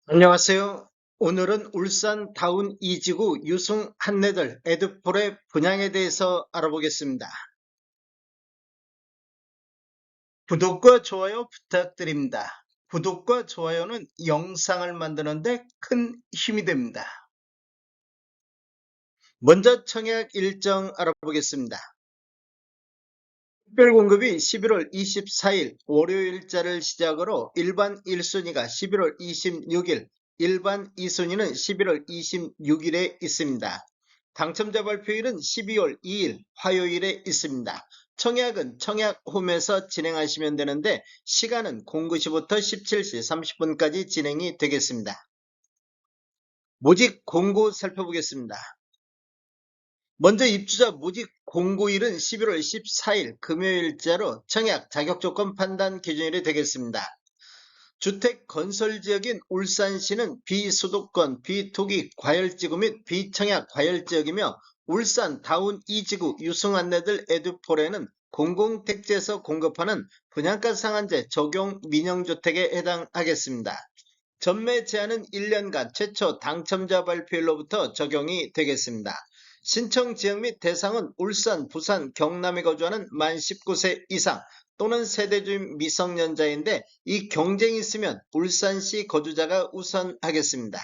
안녕하세요. 오늘은 울산 다운 2지구 유승 한내들 에드폴의 분양에 대해서 알아보겠습니다. 구독과 좋아요 부탁드립니다. 구독과 좋아요는 영상을 만드는데 큰 힘이 됩니다. 먼저 청약 일정 알아보겠습니다. 특별공급이 11월 24일 월요일자를 시작으로 일반 1순위가 11월 26일, 일반 2순위는 11월 26일에 있습니다. 당첨자 발표일은 12월 2일 화요일에 있습니다. 청약은 청약홈에서 진행하시면 되는데 시간은 09시부터 17시 30분까지 진행이 되겠습니다. 모집 공고 살펴보겠습니다. 먼저 입주자 모집 공고일은 11월 14일 금요일자로 청약 자격조건 판단 기준일이 되겠습니다. 주택 건설 지역인 울산시는 비수도권, 비토기 과열지구 및 비청약 과열지역이며 울산 다운 2지구 유승안내들 에듀폴에는 공공택지에서 공급하는 분양가 상한제 적용 민영주택에 해당하겠습니다. 전매 제한은 1년간 최초 당첨자 발표일로부터 적용이 되겠습니다. 신청 지역 및 대상은 울산, 부산, 경남에 거주하는 만 19세 이상 또는 세대주민 미성년자인데 이 경쟁이 있으면 울산시 거주자가 우선하겠습니다.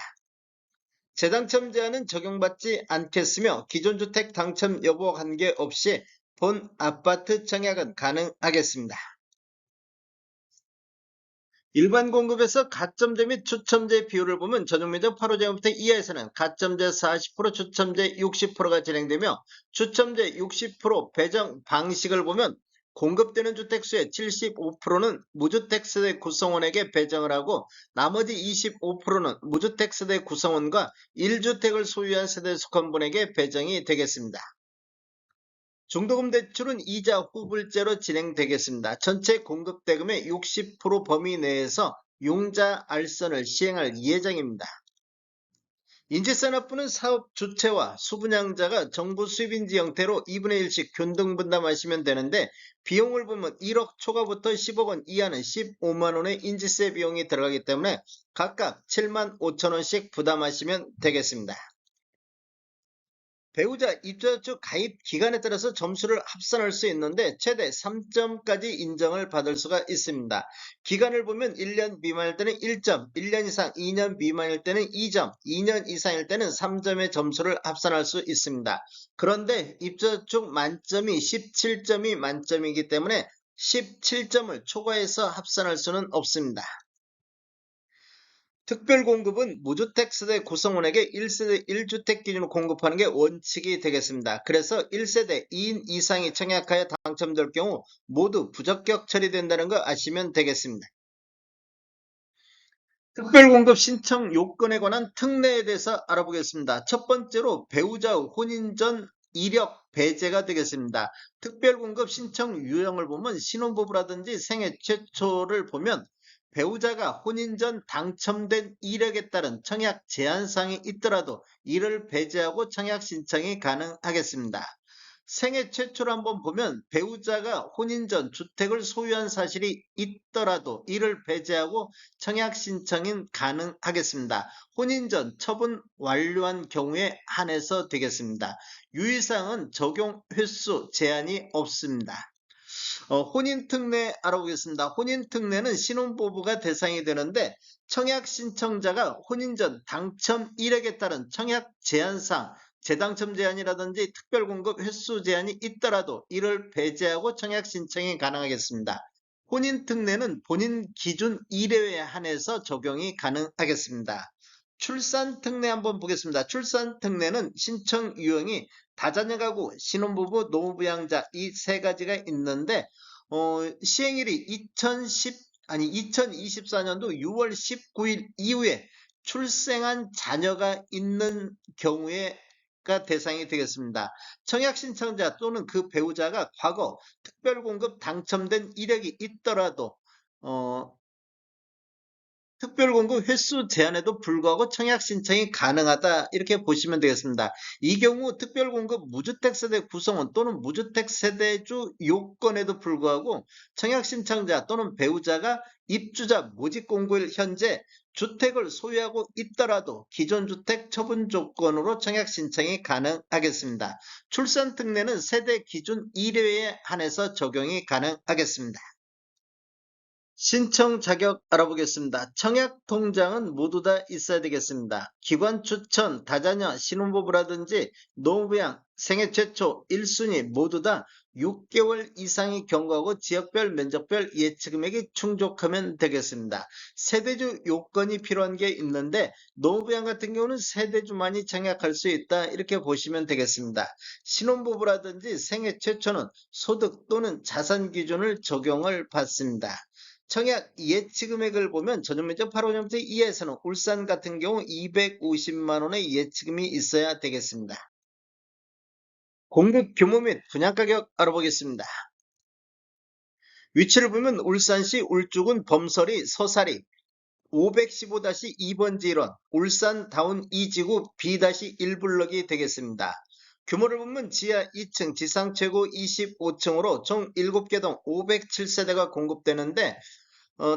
재당첨 제한은 적용받지 않겠으며 기존 주택 당첨 여부와 관계없이 본 아파트 청약은 가능하겠습니다. 일반 공급에서 가점제 및 추첨제 비율을 보면 전용면적 8호제곱미터 이하에서는 가점제 40%, 추첨제 60%가 진행되며 추첨제 60% 배정 방식을 보면 공급되는 주택수의 75%는 무주택세대 구성원에게 배정을 하고 나머지 25%는 무주택세대 구성원과 1주택을 소유한 세대에 속한 분에게 배정이 되겠습니다. 중도금 대출은 이자 후불제로 진행되겠습니다. 전체 공급 대금의 60% 범위 내에서 융자 알선을 시행할 예정입니다. 인재산업부는 사업 주체와 수분양자가 정부 수입인지 형태로 2분의 1씩 균등 분담하시면 되는데 비용을 보면 1억 초과부터 10억 원 이하는 15만 원의 인지세 비용이 들어가기 때문에 각각 7만 5천 원씩 부담하시면 되겠습니다. 배우자 입주자 측 가입 기간에 따라서 점수를 합산할 수 있는데 최대 3점까지 인정을 받을 수가 있습니다. 기간을 보면 1년 미만일 때는 1점, 1년 이상 2년 미만일 때는 2점, 2년 이상일 때는 3점의 점수를 합산할 수 있습니다. 그런데 입주자 측 만점이 17점이 만점이기 때문에 17점을 초과해서 합산할 수는 없습니다. 특별공급은 무주택 세대 구성원에게 1세대 1주택 기준으로 공급하는 게 원칙이 되겠습니다. 그래서 1세대 2인 이상이 청약하여 당첨될 경우 모두 부적격 처리된다는 거 아시면 되겠습니다. 특별공급 신청 요건에 관한 특례에 대해서 알아보겠습니다. 첫 번째로 배우자 혼인 전 이력 배제가 되겠습니다. 특별공급 신청 유형을 보면 신혼부부라든지 생애 최초를 보면 배우자가 혼인 전 당첨된 이력에 따른 청약 제한사항이 있더라도 이를 배제하고 청약 신청이 가능하겠습니다. 생애 최초로 한번 보면 배우자가 혼인 전 주택을 소유한 사실이 있더라도 이를 배제하고 청약 신청이 가능하겠습니다. 혼인 전 처분 완료한 경우에 한해서 되겠습니다. 유의사항은 적용 횟수 제한이 없습니다. 혼인특례 알아보겠습니다. 혼인특례는 신혼부부가 대상이 되는데 청약 신청자가 혼인 전 당첨 이력에 따른 청약 제한상 재당첨 제한이라든지 특별공급 횟수 제한이 있더라도 이를 배제하고 청약 신청이 가능하겠습니다. 혼인특례는 본인 기준 이래에 한해서 적용이 가능하겠습니다. 출산특례 한번 보겠습니다. 출산특례는 신청 유형이 다자녀 가구, 신혼부부, 노부양자 이 세 가지가 있는데 시행일이 2024년도 6월 19일 이후에 출생한 자녀가 있는 경우에가 대상이 되겠습니다. 청약 신청자 또는 그 배우자가 과거 특별공급 당첨된 이력이 있더라도 특별공급 횟수 제한에도 불구하고 청약 신청이 가능하다 이렇게 보시면 되겠습니다. 이 경우 특별공급 무주택 세대 구성원 또는 무주택 세대주 요건에도 불구하고 청약 신청자 또는 배우자가 입주자 모집 공고일 현재 주택을 소유하고 있더라도 기존 주택 처분 조건으로 청약 신청이 가능하겠습니다. 출산 특례는 세대 기준 1회에 한해서 적용이 가능하겠습니다. 신청 자격 알아보겠습니다. 청약 통장은 모두 다 있어야 되겠습니다. 기관 추천, 다자녀, 신혼부부라든지 노부양, 생애 최초, 1순위 모두 다 6개월 이상이 경과하고 지역별, 면적별 예치금액이 충족하면 되겠습니다. 세대주 요건이 필요한 게 있는데 노부양 같은 경우는 세대주만이 청약할 수 있다 이렇게 보시면 되겠습니다. 신혼부부라든지 생애 최초는 소득 또는 자산 기준을 적용을 받습니다. 청약 예치금액을 보면 전용면적 8호년부터 2에서는 울산 같은 경우 250만원의 예치금이 있어야 되겠습니다. 공급 규모 및 분양가격 알아보겠습니다. 위치를 보면 울산시 울주군 범서리 서사리 515-2번지 1원 울산 다운 2지구 B-1블럭이 되겠습니다. 규모를 보면 지하 2층, 지상 최고 25층으로 총 7개 동 507세대가 공급되는데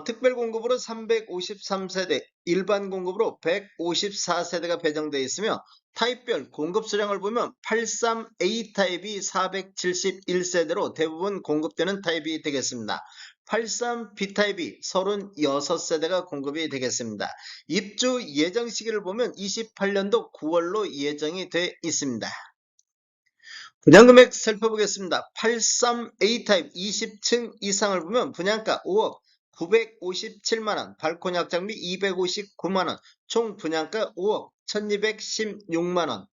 특별 공급으로 353세대, 일반 공급으로 154세대가 배정되어 있으며 타입별 공급 수량을 보면 83A 타입이 471세대로 대부분 공급되는 타입이 되겠습니다. 83B 타입이 36세대가 공급이 되겠습니다. 입주 예정 시기를 보면 28년도 9월로 예정이 되어 있습니다. 분양금액 살펴보겠습니다. 83A 타입 20층 이상을 보면 분양가 5억 957만원, 발코니 확장비 259만원, 총 분양가 5억 1216만원.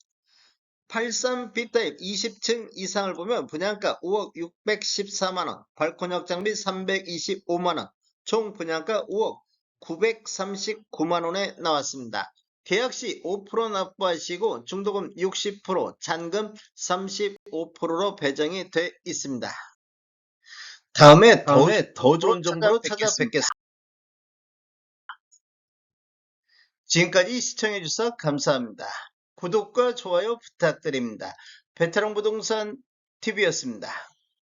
83B 타입 20층 이상을 보면 분양가 5억 614만원, 발코니 확장비 325만원, 총 분양가 5억 939만원에 나왔습니다. 계약시 5% 납부하시고 중도금 60%, 잔금 35%로 배정이 돼 있습니다. 다음에 더 좋은 정보로 찾아뵙겠습니다. 지금까지 시청해주셔서 감사합니다. 구독과 좋아요 부탁드립니다. 베테랑 부동산 TV였습니다.